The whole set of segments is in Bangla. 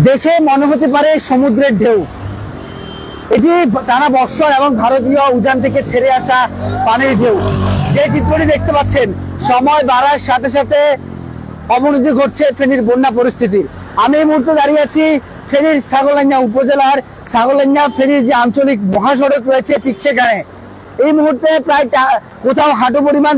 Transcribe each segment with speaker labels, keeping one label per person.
Speaker 1: দেখে মনে হতে পারে সমুদ্রের ঢেউ। এটি টানা বর্ষণ এবং ভারতীয় উজান থেকে ছেড়ে আসা পানির ঢেউ। যে চিত্রটি দেখতে পাচ্ছেন, সময় বাড়ার সাথে সাথে অবনতি ঘটছে ফেনীর বন্যা পরিস্থিতির। আমি এই মুহূর্তে দাঁড়িয়ে আছি ফেনীর ছাগলনাইয়া উপজেলার ছাগলনাইয়া ফেনীর যে আঞ্চলিক মহাসড়ক রয়েছে ঠিক সেখানে। এই মুহূর্তে প্রায় কোথাও হাঁটু পরিমাণ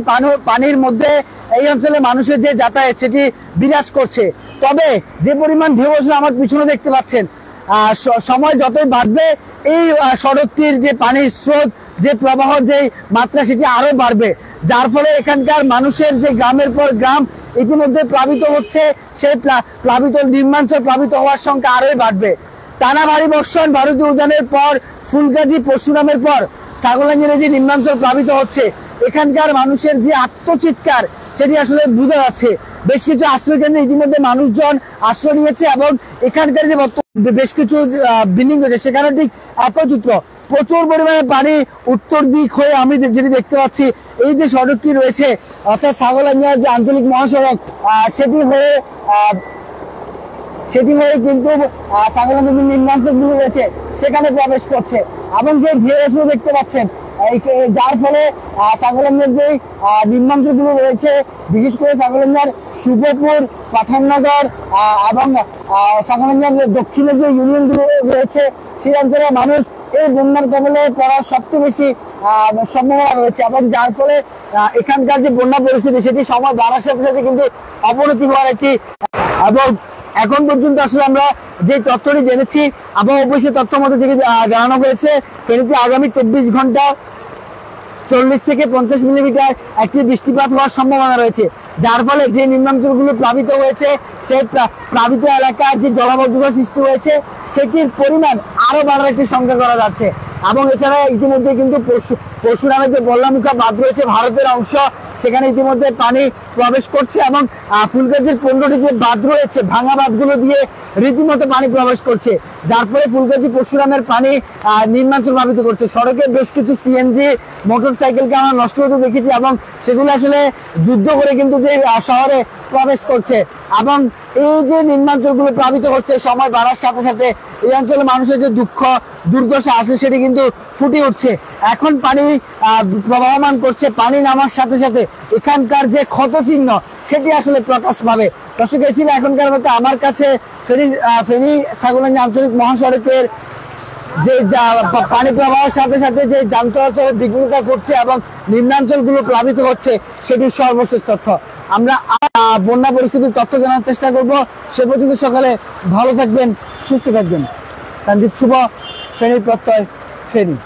Speaker 1: পানির মধ্যে এই অঞ্চলে মানুষের যে যাতায়াত সেটি বিরাজ করছে। তবে যে পরিমাণ ঢেউ আসলে আমার পিছনে দেখতে পাচ্ছেন, সময় যতই বাড়বে এই সড়কটির যে পানির স্রোত, যে প্রবাহ, যে মাত্রা সেটি আরো বাড়বে, যার ফলে এখানকার মানুষের যে গ্রামের পর গ্রাম ইতিমধ্যে প্লাবিত হচ্ছে, সেই প্লাবিত নির্মাঞ্চল প্লাবিত হওয়ার সংখ্যা আরোই বাড়বে। টানা ভারী বর্ষণ, ভারতীয় উজানের পর ফুলগাজী পরশুরামের পর ছাগলনাইয়ার যে নিম্নাঞ্চল প্লাবিত হচ্ছে, এখানকার মানুষের যে আত্মচিৎকার সেটি আসলে বোঝা যাচ্ছে। বেশ কিছু আশ্রয় কেন্দ্রে ইতিমধ্যে মানুষজন আশ্রয় নিয়েছে এবং এখানকার যে বেশ কিছু বিল্ডিং রয়েছে সেখানে ঠিক একচিত্র। প্রচুর পরিমাণে পানি উত্তর দিক হয়ে আমি যেটি দেখতে পাচ্ছি, এই যে সড়কটি রয়েছে অর্থাৎ ছাগলনাইয়া যে আঞ্চলিক মহাসড়ক সেটি হয়ে কিন্তু ছাগলনাইয়া যে নিম্নাঞ্চলগুলো রয়েছে সেখানে প্রবেশ করছে এবং যে ঢেউ দেখতে পাচ্ছেন, যার ফলে ছাগলনাইয়ার যে নিম্নাঞ্চলগুলো রয়েছে, বিশেষ করে ছাগলনাইয়ার শুভপুর, পাঠাননগর এবং ছাগলনাইয়ার দক্ষিণে যে ইউনিয়নগুলো রয়েছে সেই অঞ্চলের মানুষ এই বন্যার কবলে পড়ার সবচেয়ে বেশি সম্ভাবনা রয়েছে এবং যার ফলে এখানকার যে বন্যা পরিস্থিতি সেটি সময় বাড়ার সাথে সাথে কিন্তু অবনতি হওয়ার একটি। এবং এখন পর্যন্ত আসলে আমরা যে তথ্যটি জেনেছি, আবহাওয়া অফিসের তথ্য মতো থেকে জানানো হয়েছে ফেনীতে আগামী 24 ঘন্টা 40 থেকে 50 মিলিমিটার একটি বৃষ্টিপাত হওয়ার সম্ভাবনা রয়েছে, যার ফলে যে নিম্নাঞ্চলগুলো প্লাবিত হয়েছে সেই প্লাবিত এলাকার যে জলাবদ্ধতা সৃষ্টি হয়েছে সেটির পরিমাণ আরো বাড়ার একটি সংখ্যা করা যাচ্ছে। এবং এছাড়া ইতিমধ্যে কিন্তু পরশুরামের যে বল্লামুখা বাঁধ রয়েছে ভারতের অংশ, সেখানে ইতিমধ্যে পানি প্রবেশ করছে এবং ফুলগাজীর 15টি যে বাঁধ রয়েছে ভাঙা বাঁধগুলো দিয়ে রীতিমতো পানি প্রবেশ করছে, যার ফলে ফুলগাজী পরশুরামের পানি নিম্নাঞ্চল প্লাবিত করছে। সড়কে বেশ কিছু সিএনজি মোটরসাইকেলকে আমরা নষ্ট হতে দেখেছি এবং সেগুলো আসলে যুদ্ধ করে কিন্তু যে শহরে প্রবেশ করছে এবং এই যে নিম্নাঞ্চলগুলো প্লাবিত হচ্ছে, সময় বাড়ার সাথে সাথে এই অঞ্চলের মানুষের যে দুঃখ দুর্দশা আসে সেটি কিন্তু ফুটে উঠছে। এখন পানি প্রবাহমান করছে, পানি নামার সাথে সাথে এখানকার যে ক্ষত চিহ্ন সেটি আসলে প্রকাশ পাবে। দর্শক, এই ছিল এখনকার মতো আমার কাছে ফেনী ছাগলনাইয়া আঞ্চলিক মহাসড়কের যে পানি প্রবাহের সাথে সাথে যে যান চলাচলের বিঘ্নতা ঘটছে এবং নিম্নাঞ্চলগুলো প্লাবিত হচ্ছে সেটির সর্বশেষ তথ্য। আমরা বন্যা পরিস্থিতির তথ্য জানার চেষ্টা করব। সে পর্যন্ত সকালে ভালো থাকবেন, সুস্থ থাকবেন। তানজিদ শুভ, ফেনীর প্রত্যয়, ফেনী।